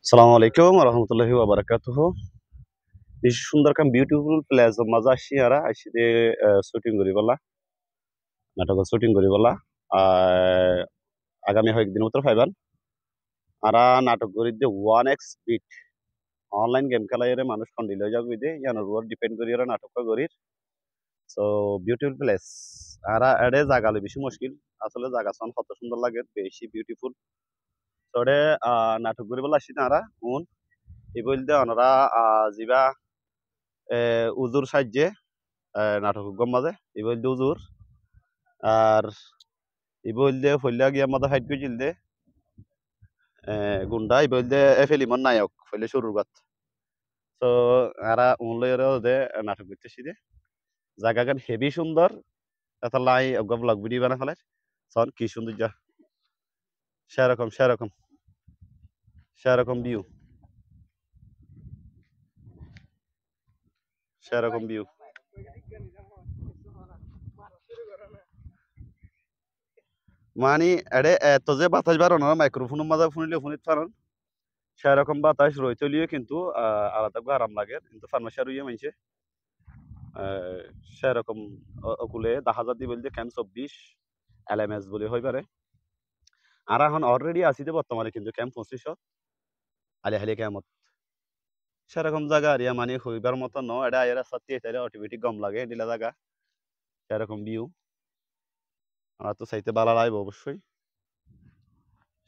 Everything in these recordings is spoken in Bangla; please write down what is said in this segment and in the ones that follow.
সালামু আলাইকুম রহমতুল্লাহি ওয়াবারাকাতুহু। বেশি সুন্দর কাম বিউটিফুল প্লেস মজা আসছি আরা আসছি দে শুটিং করি বলা নাটক শুটিং করি বলা আগামী কয়েকদিন উত্তর পাইবান আরা নাটক করি দে 1x স্পিড অনলাইন গেম খেলাই মানুষ কন্ডিল হয়ে যাবে দে ইয়ানোর উপর ডিপেন্ড করি ওরা নাটক করি সো বিউটিফুল প্লেস আরা এডে জাগালে বেশি মুশকিল আসলে জাগা সন কত সুন্দর লাগে বেশি বিউটিফুল তো এডে নাটক করি বলা আসছি না আরা উন এই বলতে ওনারা জিবা উজুর সাহায্যে নাটক গম মাঝে ইবল দে উজুর আর ইবল দে ফইলা গিয়া মাদা হাইট গজিল দে গুন্ডা ইবল দে ফিল্মর নায়ক ফইলে শুরুর গাত তো আরা উনলয়ের দে নাটক করতেছি দে জায়গাগান হেভি সুন্দর এত লাই অগব ব্লগ ভিডিও বানা ফেলে সন কি সুন্দর যা সেরকম সেরকম সেরকম ভিউ সেরকম ভিউ মানে এডে এত যে বাতাস বারো না মাইক্রোফোনের মাঝে ফোনিলে ফোনিত পারন সেরকম বাতাস রইতলিও কিন্তু আলাদা আরাম লাগে কিন্তু ফার্মাসিয়ার ইয়ে মানছে সেরকম ওকুলে দেখা যাতি বলতে ক্যাম্প 24 এলএমএস বলে হই পারে আর এখন অলরেডি আসিতে বর্তমানে কিন্তু ক্যাম্প 25 আলি হালি ক্যাম্পত সেরকম জায়গা আর মানে হইবার মতো ন এটা এরা সত্যি এটা অটোমেটিক গম লাগে দিলা জায়গা সেরকম ভিউ আর তো চাইতে ভালো লাগবে অবশ্যই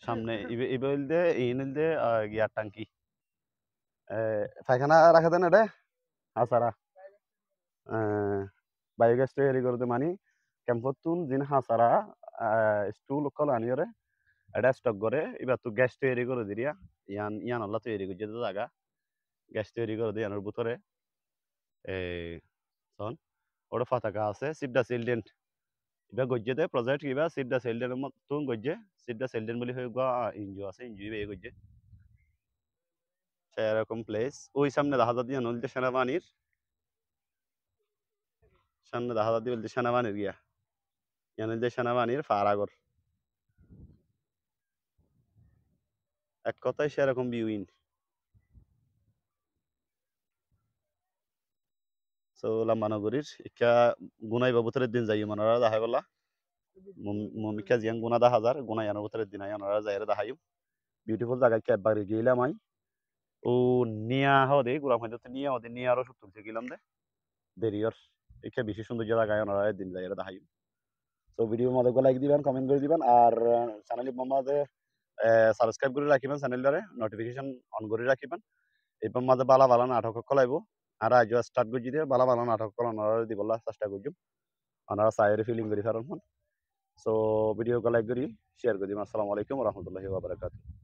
সামনে ইবেল দে ইনিল দে গিয়ার টাঙ্কি পায়খানা রাখা দেন এটা হাসারা বায়োগ্যাস তৈরি করতে মানে ক্যাম্পতুন জিন হাসারা স্টুল কল আনিয়রে এটা স্টক করে এবার তো গ্যাস তৈরি করে দিরিয়া ইয়ান ইয়ান আল্লাহ তৈরি করছে তো জায়গা গ্যাস তৈরি করে দিয়ে ইয়ানোর ভিতরে এই সন ওটা ফাতাকা আছে সিডা সিলডেন এবার গজ্জে দে প্রজেক্ট কিবা সিডা সিলডেন মতন গজ্জে সিডা সিলডেন বলি হয়ে গা ইনজিও আছে ইনজিও বে গজ্জে সেরকম প্লেস ওই সামনে দেখা যাচ্ছে নলতে সেনাবাহিনীর সামনে দেখা যাচ্ছে বলতে সেনাবাহিনীর গিয়া ইয়ানলতে সেনাবাহিনীর ফারাগর এক কথায় সেরকম ভিউইন সো লাম্বানগরীর ইকা গুনাই বাবুতরের দিন যাই মনারা দেখাই বলা মমিকা জিয়াং গুনা 10,000 গুনাই আনার ভিতরের দিন আই ওনারা যাইরে দেখাই বিউটিফুল জায়গা কে একবার গেলাম আই ও নিয়া হদে গুড়া মধ্যে নিয়া হদে নিয়া আরো সত্তর গেলাম দে দেরিয়র একে বেশি সুন্দর জায়গা ওনারা দিন যাইরে দেখাই তো ভিডিওর মধ্যে লাইক দিবেন কমেন্ট করে দিবেন আর চ্যানেল মাঝে সাবস্ক্রাইব করে রাখিবেন চ্যানেলটারে নোটিফিকেশন অন করে রাখিবেন এরপর মাঝে বালা বালা নাটক কলাইব আর আজ স্টার্ট করছি দিয়ে বালা বালা নাটক কল ওনারা দিবলা চেষ্টা করছি ওনারা সাইরে ফিলিং করি কারণ সো ভিডিও লাইক করি শেয়ার করি আসসালামু আলাইকুম রহমতুল্লাহি ওয়া বারাকাতুহু